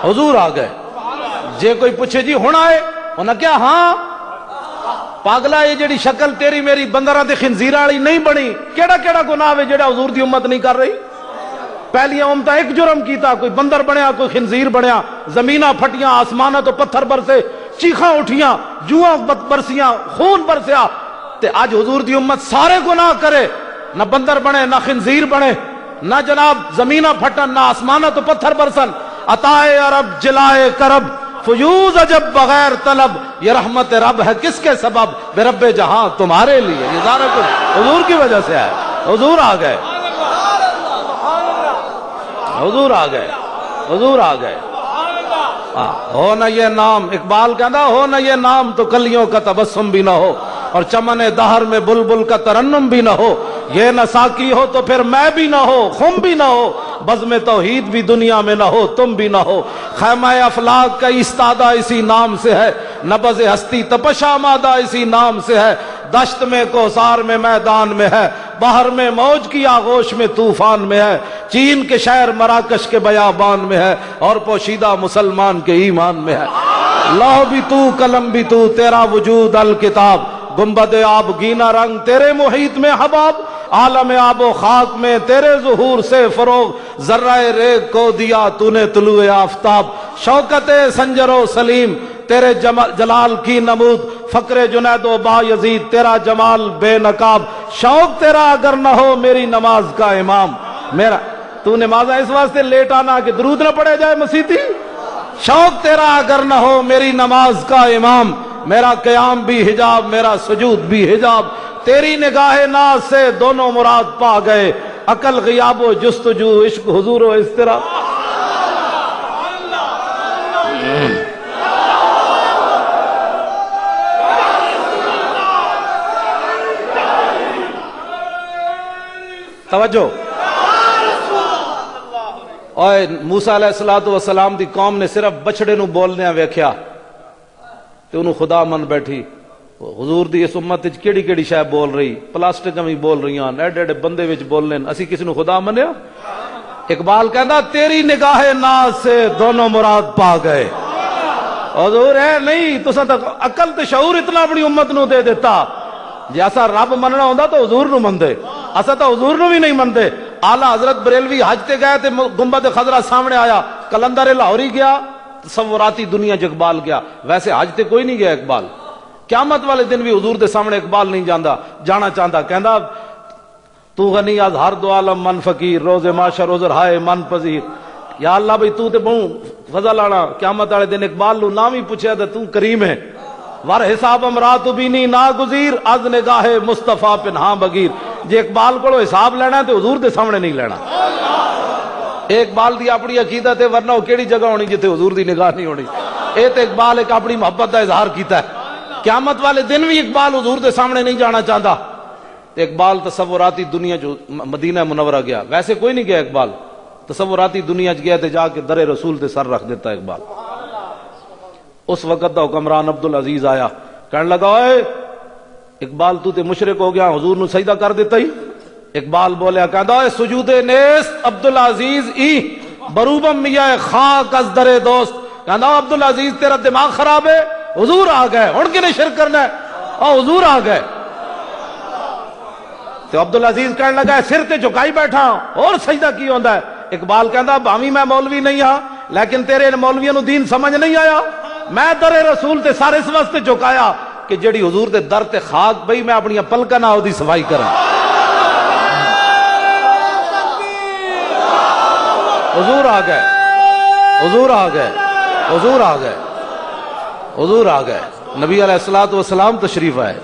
حضور آ گئے. جے کوئی پوچھے جی ہن آئے انہاں کیا ہاں پاگلا یہ جڑی شکل تیری میری بندراں تے خنزیراں والی نہیں بنی. کیڑا کیڑا گناہ ہے جڑا حضور دی امت نہیں کر رہی؟ پہلیاں امتاں ایک جرم کیتا، کوئی بندر بنیا کوئی خنزیر بنیا، زمیناں پھٹیاں آسماناں تو پتھر برسے، چیخاں اٹھیاں، جواں برسیاں، خون برسیا. تے اج حضور دی امت سارے گناہ کرے، نہ بندر بنے نہ خنزیر بنے، نہ جناب زمیناں پھٹن نہ آسماناں تو پتھر برسن. عطائے عرب جلائے کرب فیوز عجب بغیر طلب، یہ رحمت رب ہے کس کے سبب، بے رب جہاں تمہارے لیے. یہ سارا کچھ حضور کی وجہ سے ہے. حضور آ گئے، حضور آ گئے، حضور آ گئے. ہو نہ یہ نام، اقبال کہنا ہو نہ یہ نام تو کلیوں کا تبسم بھی نہ ہو، اور چمن دہر میں بلبل کا ترنم بھی نہ ہو. یہ نہ ساقی ہو تو پھر میں بھی نہ ہو، خم بھی نہ ہو، بزم توحید بھی دنیا میں نہ ہو، تم بھی نہ ہو. خیمہ افلاک کا استادہ اسی نام سے ہے، نبض ہستی تپش آمادہ اسی نام سے ہے. دشت میں کوثار میں میدان میں ہے، بحر میں موج کی آغوش میں طوفان میں ہے. چین کے شہر مراکش کے بیابان میں ہے، اور پوشیدہ مسلمان کے ایمان میں ہے. لوح بھی تو قلم بھی تو، تیرا وجود الکتاب. گنبد آب گینا رنگ تیرے محیط میں حباب، عالم آب و خاک میں تیرے ظہور سے فروغ. ذرہ ریگ کو دیا تو نے طلوع آفتاب، شوکت سنجر و سلیم تیرے جلال کی نمود. فقر جنید و با یزید تیرا جمال بے نقاب. شوق تیرا اگر نہ ہو میری نماز کا امام. میرا تو نماز اس واسطے لیٹ آنا کہ درود نہ پڑے جائے مسیتی. شوق تیرا اگر نہ ہو میری نماز کا امام. میرا قیام بھی حجاب میرا سجود بھی حجاب. تیری نگاہ ناز سے دونوں مراد پا گئے، عقل غیاب و جستجو عشق حضور و اضطراب. توجہ. اوے موسیٰ علیہ السلام دی قوم نے صرف بچڑے نو بولنے ویکھیا تے انہوں خدا من بیٹھی. حضور دی اس امت وچ کیڑی کیڑی شے بول رہی، پلاسٹک بھی بول رہی ہیں، ایڈے ایڈے بندے وچ بول لین، اسی کسی نو خدا منیا؟ اقبال کہندا تیری نگاہ ناز سے دونوں مراد پا گئے. حضور ہے نہیں تساں تک عقل تے شعور اتنا اپنی امت نو دے دیتا. جے اسا رب مننا ہوندا تو حضور نو مندے، اسا تو حضور نو بھی نہیں مندے. اعلی حضرت بریلوی حج تے گئے تے گنبد خضرا سامنے آیا، کلندر لاہوری گیا، تصوراتی دنیا چ اقبال گیا. ویسے حج تے کوئی نہیں گیا اقبال. قیامت والے دن بھی حضور دے سامنے اقبال نہیں جانا چاہتا. کہندا تو غنی از ہر دو عالم من فقیر، روز معاشر عذر ہائے من پذیر. یا اللہ بھئی تو تے بہوں فضل آنا. قیامت والے دن اقبال نو نام ہی پوچھیا تے تو کریم ہے. ور حساب امرات بینی ناگزیر، از نگاہ مصطفیٰ پنہاں بگیر. جے اقبال کو حساب لینا ہے تو حضور دے سامنے نہیں لینا. اقبال دی اپنی عقیدت ہے، ورنہ وہ کیڑی جگہ ہونی جتھے حضور دی نگاہ نہیں ہونی. اے تے اقبال ایک اپنی محبت کا اظہار کیتا ہے. قیامت والے دن بھی اقبال حضور دے سامنے نہیں جانا چاہتا. اقبال تصوراتی دنیا جو مدینہ منورہ گیا، ویسے کوئی نہیں گیا اقبال، تصوراتی دنیا گیا تے جا کے در رسول تے سر رکھ دیتا اقبال. اس وقت دا حکمران عبدالعزیز آیا، کہنے لگا اے اقبال تو تے مشرک ہو گیا، حضور نو سجدہ کر دیتا ہی. اقبال بولیا کہندا اے سجود نیست عبدالعزیز ای بروبم میاں خاک از در دوست. کہندا عبدالعزیز تیرا دماغ خراب ہے، حضور آ گئے، ہن کے شرک کرنا ہے، اور حضور آ گئے. تو عبدالعزیز کہنے لگا سر تے جھکائی بیٹھا اور سجدہ کی ہوندا ہے. اقبال کہندا بھاویں میں مولوی نہیں ہاں لیکن تیرے مولویوں نو دین سمجھ نہیں آیا. میں در رسول تے سارے اس واسطے جھکایا کہ جڑی حضور دے در تے خاک بئی میں اپنی پلکاں نال دی صفائی کراں. حضور آ گئے، حضور آ گئے، حضور آ گئے، حضور آ گئے. نبی علیہ الصلوۃ والسلام تشریف آئے.